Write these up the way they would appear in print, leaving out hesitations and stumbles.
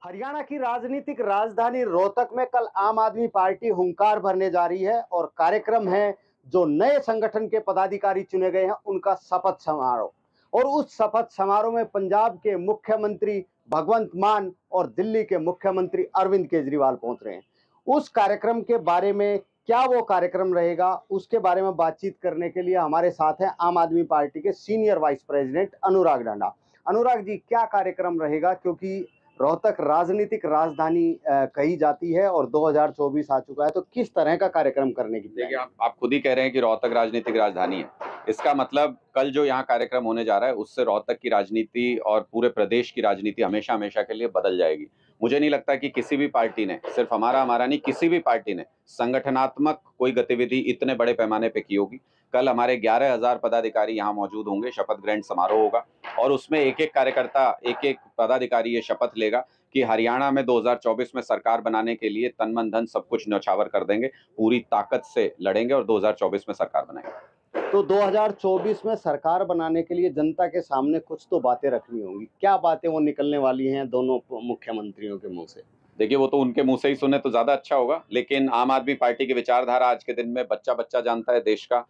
हरियाणा की राजनीतिक राजधानी रोहतक में कल आम आदमी पार्टी हुंकार भरने जा रही है और कार्यक्रम है जो नए संगठन के पदाधिकारी चुने गए हैं उनका शपथ समारोह। और उस शपथ समारोह में पंजाब के मुख्यमंत्री भगवंत मान और दिल्ली के मुख्यमंत्री अरविंद केजरीवाल पहुंच रहे हैं। उस कार्यक्रम के बारे में क्या वो कार्यक्रम रहेगा, उसके बारे में बातचीत करने के लिए हमारे साथ हैं आम आदमी पार्टी के सीनियर वाइस प्रेसिडेंट अनुराग डांडा। अनुराग जी, क्या कार्यक्रम रहेगा, क्योंकि रोहतक राजनीतिक राजधानी कही जाती है और 2024 आ चुका है, तो किस तरह का कार्यक्रम करने की देखिए, आप खुद ही कह रहे हैं कि रोहतक राजनीतिक राजधानी है। इसका मतलब कल जो यहाँ कार्यक्रम होने जा रहा है उससे रोहतक की राजनीति और पूरे प्रदेश की राजनीति हमेशा हमेशा के लिए बदल जाएगी। मुझे नहीं लगता कि किसी भी पार्टी ने, सिर्फ हमारा नहीं, किसी भी पार्टी ने संगठनात्मक कोई गतिविधि इतने बड़े पैमाने पे की होगी। कल हमारे 11,000 पदाधिकारी यहाँ मौजूद होंगे, शपथ ग्रहण समारोह होगा और उसमें एक एक कार्यकर्ता, एक एक पदाधिकारी ये शपथ लेगा कि हरियाणा में 2024 में सरकार बनाने के लिए तन मन धन सब कुछ न्यौछावर कर देंगे, पूरी ताकत से लड़ेंगे और 2024 में सरकार बनाएंगे। तो 2024 में सरकार बनाने के लिए जनता के सामने कुछ तो बातें रखनी होंगी। क्या बातें वो निकलने वाली हैं दोनों मुख्यमंत्रियों के मुंह से? देखिए, वो तो उनके मुंह से ही सुने तो ज्यादा अच्छा होगा, लेकिन आम आदमी पार्टी की विचारधारा आज के दिन में बच्चा बच्चा जानता है देश का।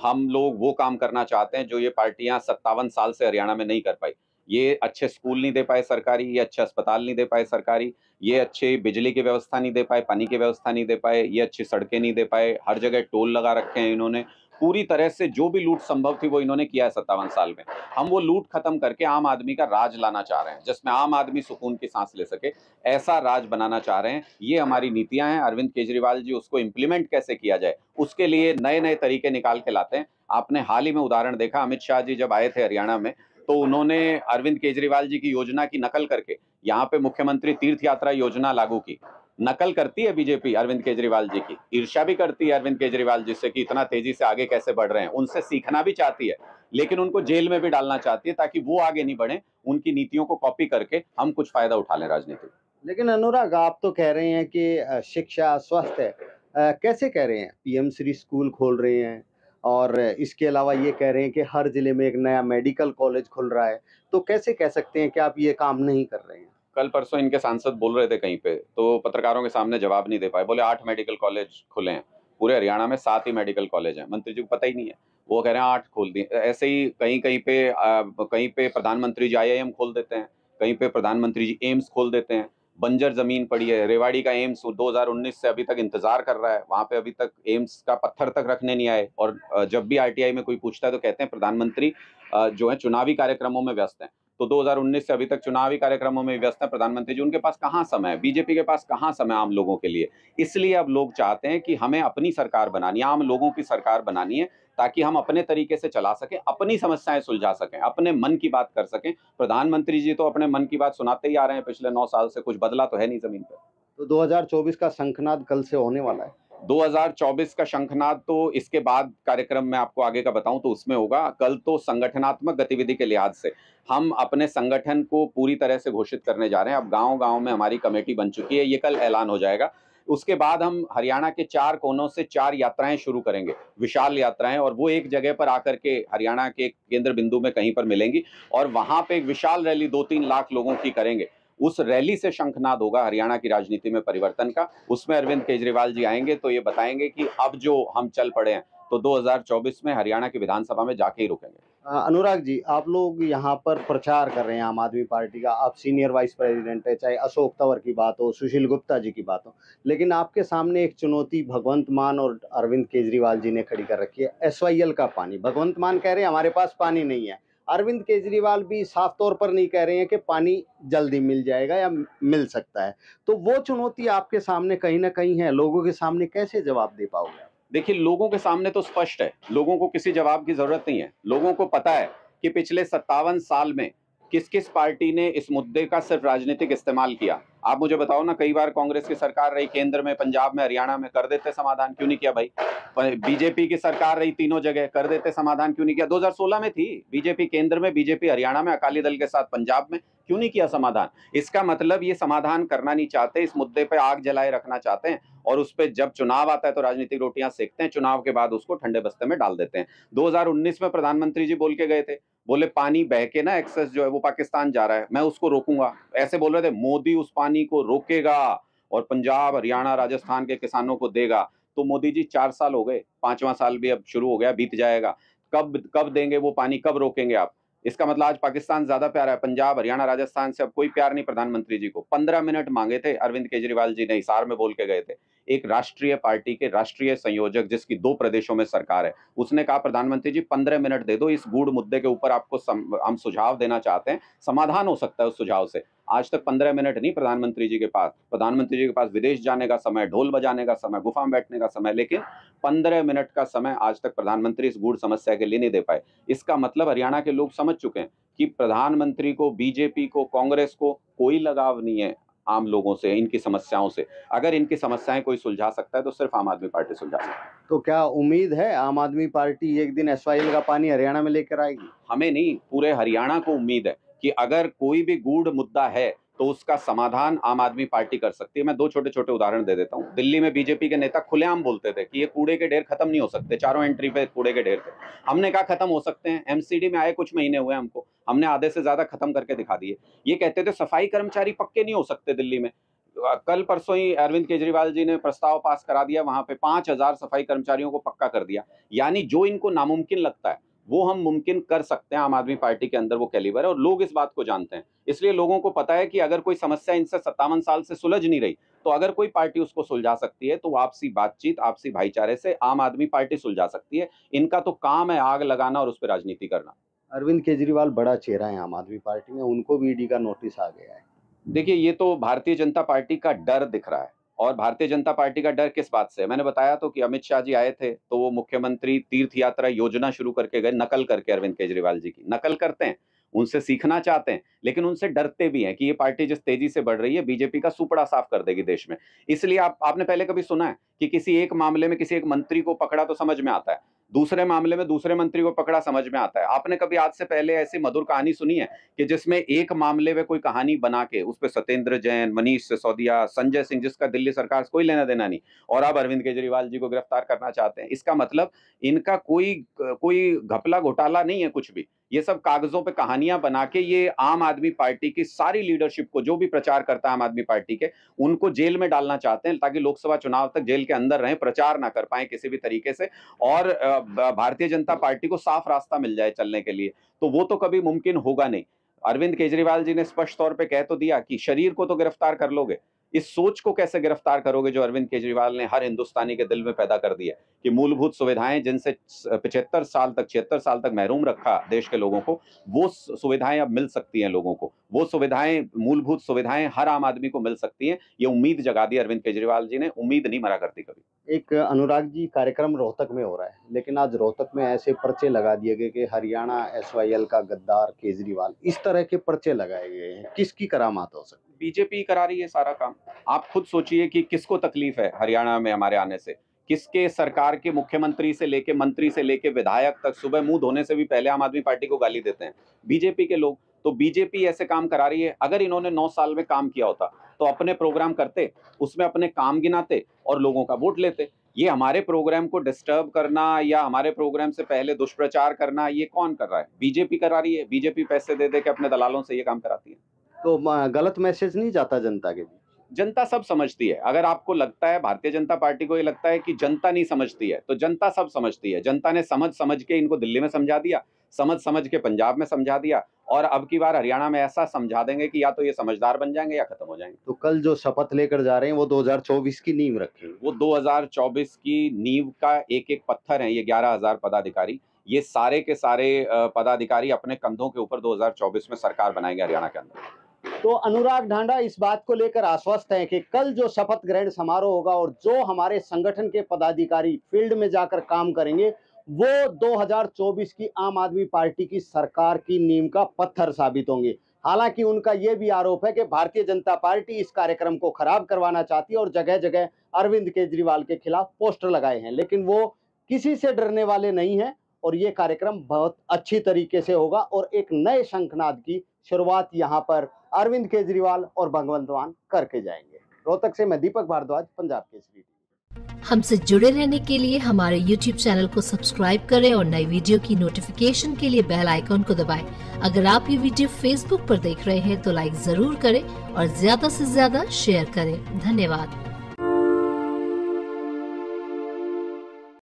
हम लोग वो काम करना चाहते हैं जो ये पार्टियां 57 साल से हरियाणा में नहीं कर पाई। ये अच्छे स्कूल नहीं दे पाए सरकारी, ये अच्छे अस्पताल नहीं दे पाए सरकारी, ये अच्छी बिजली की व्यवस्था नहीं दे पाए, पानी की व्यवस्था नहीं दे पाए, ये अच्छी सड़कें नहीं दे पाए, हर जगह टोल लगा रखे हैं इन्होंने। पूरी तरह से जो भी लूट संभव थी वो इन्होंने किया है 57 साल में। हम वो लूट खत्म करके आम आदमी का राज लाना चाह रहे हैं, जिसमें आम आदमी सुकून की सांस ले सके, ऐसा राज बनाना चाह रहे हैं। ये हमारी नीतियां हैं। अरविंद केजरीवाल जी उसको इंप्लीमेंट कैसे किया जाए उसके लिए नए नए तरीके निकाल के लाते हैं। आपने हाल ही में उदाहरण देखा, अमित शाह जी जब आए थे हरियाणा में तो उन्होंने अरविंद केजरीवाल जी की योजना की नकल करके यहाँ पे मुख्यमंत्री तीर्थ यात्रा योजना लागू की। नकल करती है बीजेपी अरविंद केजरीवाल जी की, ईर्ष्या भी करती है अरविंद केजरीवाल जी से कि इतना तेजी से आगे कैसे बढ़ रहे हैं, उनसे सीखना भी चाहती है, लेकिन उनको जेल में भी डालना चाहती है ताकि वो आगे नहीं बढ़े। उनकी नीतियों को कॉपी करके हम कुछ फायदा उठा लें राजनीति। लेकिन अनुराग, आप तो कह रहे हैं कि शिक्षा, स्वास्थ्य, कैसे कह रहे हैं? पीएम श्री स्कूल खोल रहे हैं और इसके अलावा ये कह रहे हैं कि हर जिले में एक नया मेडिकल कॉलेज खुल रहा है। तो कैसे कह सकते हैं कि आप ये काम नहीं कर रहे हैं? कल परसों इनके सांसद बोल रहे थे कहीं पे, तो पत्रकारों के सामने जवाब नहीं दे पाए। बोले 8 मेडिकल कॉलेज खुले हैं पूरे हरियाणा में, 7 ही मेडिकल कॉलेज हैं। मंत्री जी को पता ही नहीं है, वो कह रहे हैं 8 खोल दिए। ऐसे ही कहीं कहीं पे प्रधानमंत्री जी आईआईएम खोल देते हैं, कहीं पे प्रधानमंत्री जी एम्स खोल देते हैं। बंजर जमीन पड़ी है, रेवाड़ी का एम्स 2019 से अभी तक इंतजार कर रहा है, वहां पे अभी तक एम्स का पत्थर तक रखने नहीं आए। और जब भी आरटीआई में कोई पूछता है तो कहते हैं प्रधानमंत्री जो है चुनावी कार्यक्रमों में व्यस्त हैं। तो 2019 से अभी तक चुनावी कार्यक्रमों में व्यस्त है प्रधानमंत्री जी, उनके पास कहाँ समय है, बीजेपी के पास कहाँ समय आम लोगों के लिए। इसलिए अब लोग चाहते हैं कि हमें अपनी सरकार बनानी है, आम लोगों की सरकार बनानी है, ताकि हम अपने तरीके से चला सकें, अपनी समस्याएं सुलझा सकें, अपने मन की बात कर सकें। प्रधानमंत्री जी तो अपने मन की बात सुनाते ही आ रहे हैं पिछले 9 साल से, कुछ बदला तो है नहीं जमीन पर। तो 2024 का शंखनाद कल से होने वाला है। 2024 का शंखनाद तो इसके बाद कार्यक्रम में आपको आगे का बताऊं तो उसमें होगा। कल तो संगठनात्मक गतिविधि के लिहाज से हम अपने संगठन को पूरी तरह से घोषित करने जा रहे हैं। अब गांव-गांव में हमारी कमेटी बन चुकी है, ये कल ऐलान हो जाएगा। उसके बाद हम हरियाणा के 4 कोनों से 4 यात्राएं शुरू करेंगे, विशाल यात्राएं, और वो एक जगह पर आकर के हरियाणा के केंद्र बिंदु में कहीं पर मिलेंगी और वहां पे एक विशाल रैली 2-3 लाख लोगों की करेंगे। उस रैली से शंखनाद होगा हरियाणा की राजनीति में परिवर्तन का। उसमें अरविंद केजरीवाल जी आएंगे तो ये बताएंगे कि अब जो हम चल पड़े हैं तो 2024 में हरियाणा की विधानसभा में जाके ही रुकेंगे। अनुराग जी, आप लोग यहाँ पर प्रचार कर रहे हैं आम आदमी पार्टी का, आप सीनियर वाइस प्रेसिडेंट है, चाहे अशोक तंवर की बात हो, सुशील गुप्ता जी की बात हो, लेकिन आपके सामने एक चुनौती भगवंत मान और अरविंद केजरीवाल जी ने खड़ी कर रखी है, एसवाईएल का पानी। भगवंत मान कह रहे हैं हमारे पास पानी नहीं है, अरविंद केजरीवाल भी साफ तौर पर नहीं कह रहे हैं कि पानी जल्दी मिल जाएगा या मिल सकता है। तो वो चुनौती आपके सामने कहीं ना कहीं है, लोगों के सामने कैसे जवाब दे पाओगे आप? देखिए, लोगों के सामने तो स्पष्ट है, लोगों को किसी जवाब की जरूरत नहीं है। लोगों को पता है कि पिछले 57 साल में किस किस पार्टी ने इस मुद्दे का सिर्फ राजनीतिक इस्तेमाल किया। आप मुझे बताओ ना, कई बार कांग्रेस की सरकार रही केंद्र में, पंजाब में, हरियाणा में, कर देते समाधान, क्यों नहीं किया भाई? बीजेपी की सरकार रही तीनों जगह, कर देते समाधान, क्यों नहीं किया? 2016 में थी बीजेपी केंद्र में, बीजेपी हरियाणा में, अकाली दल के साथ पंजाब में, क्यों नहीं किया समाधान? इसका मतलब ये समाधान करना नहीं चाहते, इस मुद्दे पे आग जलाए रखना चाहते हैं और उस पे जब चुनाव आता है तो राजनीतिक रोटियां सेकते हैं, चुनाव के बाद उसको ठंडे बस्ते में डाल देते हैं। 2019 में प्रधानमंत्री जी बोल के गए थे, बोले पानी बह के ना एक्सेस जो है वो पाकिस्तान जा रहा है, मैं उसको रोकूंगा, ऐसे बोल रहे थे। मोदी उस पानी को रोकेगा और पंजाब, हरियाणा, राजस्थान के किसानों को देगा। तो मोदी जी 4 साल हो गए, 5वां साल भी अब शुरू हो गया, बीत जाएगा। कब कब देंगे वो पानी, कब रोकेंगे आप? इसका मतलब आज पाकिस्तान ज्यादा प्यारा है, पंजाब, हरियाणा, राजस्थान से अब कोई प्यार नहीं प्रधानमंत्री जी को। 15 मिनट मांगे थे अरविंद केजरीवाल जी ने, हिसार में बोल के गए थे। एक राष्ट्रीय पार्टी के राष्ट्रीय संयोजक जिसकी 2 प्रदेशों में सरकार है, उसने कहा प्रधानमंत्री जी 15 मिनट दे दो, इस गूढ़ मुद्दे के ऊपर आपको हम सुझाव देना चाहते हैं, समाधान हो सकता है उस सुझाव से। आज तक 15 मिनट नहीं प्रधानमंत्री जी के पास। प्रधानमंत्री जी के पास विदेश जाने का समय, ढोल बजाने का समय, गुफा में बैठने का समय, लेकिन 15 मिनट का समय आज तक प्रधानमंत्री इस गूढ़ समस्या के लिए नहीं दे पाए। इसका मतलब हरियाणा के लोग समझ चुके हैं कि प्रधानमंत्री को, बीजेपी को, कांग्रेस को कोई लगाव नहीं है आम लोगों से, इनकी समस्याओं से। अगर इनकी समस्याएं कोई सुलझा सकता है तो सिर्फ आम आदमी पार्टी सुलझा सकती है। तो क्या उम्मीद है आम आदमी पार्टी एक दिन एसवाईएल का पानी हरियाणा में लेकर आएगी? हमें नहीं, पूरे हरियाणा को उम्मीद है कि अगर कोई भी गूढ़ मुद्दा है तो उसका समाधान आम आदमी पार्टी कर सकती है। मैं 2 छोटे-छोटे उदाहरण दे देता हूँ। दिल्ली में बीजेपी के नेता खुलेआम बोलते थे कि ये कूड़े के ढेर खत्म नहीं हो सकते, चारों एंट्री पे कूड़े के ढेर थे। हमने कहा खत्म हो सकते हैं, एमसीडी में आए कुछ महीने हुए हमको, हमने आधे से ज्यादा खत्म करके दिखा दिए। ये कहते थे सफाई कर्मचारी पक्के नहीं हो सकते दिल्ली में। कल परसों ही अरविंद केजरीवाल जी ने प्रस्ताव पास करा दिया, वहां पे 5000 सफाई कर्मचारियों को पक्का कर दिया। यानी जो इनको नामुमकिन लगता है वो हम मुमकिन कर सकते हैं। आम आदमी पार्टी के अंदर वो कैलिबर है और लोग इस बात को जानते हैं। इसलिए लोगों को पता है कि अगर कोई समस्या इनसे 57 साल से सुलझ नहीं रही तो अगर कोई पार्टी उसको सुलझा सकती है तो आपसी बातचीत, आपसी भाईचारे से आम आदमी पार्टी सुलझा सकती है। इनका तो काम है आग लगाना और उस पर राजनीति करना। अरविंद केजरीवाल बड़ा चेहरा है आम आदमी पार्टी में, उनको भी ईडी का नोटिस आ गया है। देखिए, ये तो भारतीय जनता पार्टी का डर दिख रहा है। और भारतीय जनता पार्टी का डर किस बात से है? मैंने बताया तो कि अमित शाह जी आए थे, तो वो मुख्यमंत्री तीर्थ यात्रा योजना शुरू करके गए, नकल करके अरविंद केजरीवाल जी की। नकल करते हैं, उनसे सीखना चाहते हैं, लेकिन उनसे डरते भी हैं कि ये पार्टी जिस तेजी से बढ़ रही है, बीजेपी का सुपड़ा साफ कर देगी देश में। इसलिए आपने पहले कभी सुना है कि किसी एक मामले में किसी एक मंत्री को पकड़ा तो समझ में आता है, दूसरे मामले में दूसरे मंत्री को पकड़ा समझ में आता है? आपने कभी आज से पहले ऐसी मधुर कहानी सुनी है कि जिसमें एक मामले में कोई कहानी बना के उस पे सत्येंद्र जैन, मनीष सिसोदिया, संजय सिंह, जिसका दिल्ली सरकार से कोई लेना देना नहीं, और अब अरविंद केजरीवाल जी को गिरफ्तार करना चाहते हैं? इसका मतलब इनका कोई कोई घपला घोटाला नहीं है कुछ भी। ये सब कागजों पे कहानियां बना के ये आम आदमी पार्टी की सारी लीडरशिप को, जो भी प्रचार करता है आम आदमी पार्टी के, उनको जेल में डालना चाहते हैं ताकि लोकसभा चुनाव तक जेल के अंदर रहें, प्रचार ना कर पाए किसी भी तरीके से, और भारतीय जनता पार्टी को साफ रास्ता मिल जाए चलने के लिए। तो वो तो कभी मुमकिन होगा नहीं। अरविंद केजरीवाल जी ने स्पष्ट तौर पे कह तो दिया कि शरीर को तो गिरफ्तार कर लोगे, इस सोच को कैसे गिरफ्तार करोगे जो अरविंद केजरीवाल ने हर हिंदुस्तानी के दिल में पैदा कर दी है कि मूलभूत सुविधाएं जिनसे 76 साल तक महरूम रखा देश के लोगों को, वो सुविधाएं अब मिल सकती हैं लोगों को। वो सुविधाएं, मूलभूत सुविधाएं हर आम आदमी को मिल सकती हैं। ये उम्मीद जगा दी अरविंद केजरीवाल जी ने। उम्मीद नहीं मरा करती कभी। एक अनुराग जी, कार्यक्रम रोहतक में हो रहा है, लेकिन आज रोहतक में ऐसे पर्चे लगा दिए गए कि हरियाणा एसवाईएल का गद्दार केजरीवाल, इस तरह के पर्चे लगाए गए हैं। किसकी करामात हो सकती है? बीजेपी करा रही है सारा काम। आप खुद सोचिए कि किसको तकलीफ है हरियाणा में हमारे आने से। किसके सरकार के मुख्यमंत्री से लेके, मंत्री से लेके विधायक तक सुबह मुंह धोने से भी पहले आम आदमी पार्टी को गाली देते हैं, बीजेपी के लोग। तो बीजेपी ऐसे काम करा रही है। अगर इन्होंने 9 साल में काम किया होता तो अपने प्रोग्राम करते, उसमें अपने काम गिनाते और लोगों का वोट लेते। ये हमारे प्रोग्राम को डिस्टर्ब करना या हमारे प्रोग्राम से पहले दुष्प्रचार करना, ये कौन कर रहा है? बीजेपी करा रही है। बीजेपी पैसे दे दे के अपने दलालों से ये काम कराती है। तो गलत मैसेज नहीं जाता जनता के बीच? जनता सब समझती है। अगर आपको लगता है, भारतीय जनता पार्टी को ये लगता है कि जनता नहीं समझती है, तो जनता सब समझती है। जनता ने समझ समझ के इनको दिल्ली में समझा दिया, समझ समझ के पंजाब में समझा दिया, और अब की बार हरियाणा में ऐसा समझा देंगे कि या तो ये समझदार बन जाएंगे या खत्म हो जाएंगे। तो कल जो शपथ लेकर जा रहे हैं वो 2024 की नींव रखेंगे? वो 2024 की नींव का एक एक पत्थर है ये 11,000 पदाधिकारी। ये सारे के सारे पदाधिकारी अपने कंधों के ऊपर 2024 में सरकार बनाएंगे हरियाणा के अंदर। तो अनुराग ढांडा इस बात को लेकर आश्वस्त हैं कि कल जो शपथ ग्रहण समारोह होगा और जो हमारे संगठन के पदाधिकारी फील्ड में जाकर काम करेंगे, वो 2024 की आम आदमी पार्टी की सरकार की नींव का पत्थर साबित होंगे। हालांकि उनका यह भी आरोप है कि भारतीय जनता पार्टी इस कार्यक्रम को खराब करवाना चाहती है और जगह जगह अरविंद केजरीवाल के खिलाफ पोस्टर लगाए हैं, लेकिन वो किसी से डरने वाले नहीं हैं और ये कार्यक्रम बहुत अच्छी तरीके से होगा और एक नए शंखनाद की शुरुआत यहाँ पर अरविंद केजरीवाल और भगवंत मान करके जाएंगे। रोहतक से मैं दीपक भारद्वाज, पंजाब केसरी। हमसे जुड़े रहने के लिए हमारे YouTube चैनल को सब्सक्राइब करें और नई वीडियो की नोटिफिकेशन के लिए बेल आइकॉन को दबाएं। अगर आप ये वीडियो Facebook पर देख रहे हैं तो लाइक जरूर करें और ज्यादा से ज्यादा शेयर करें। धन्यवाद।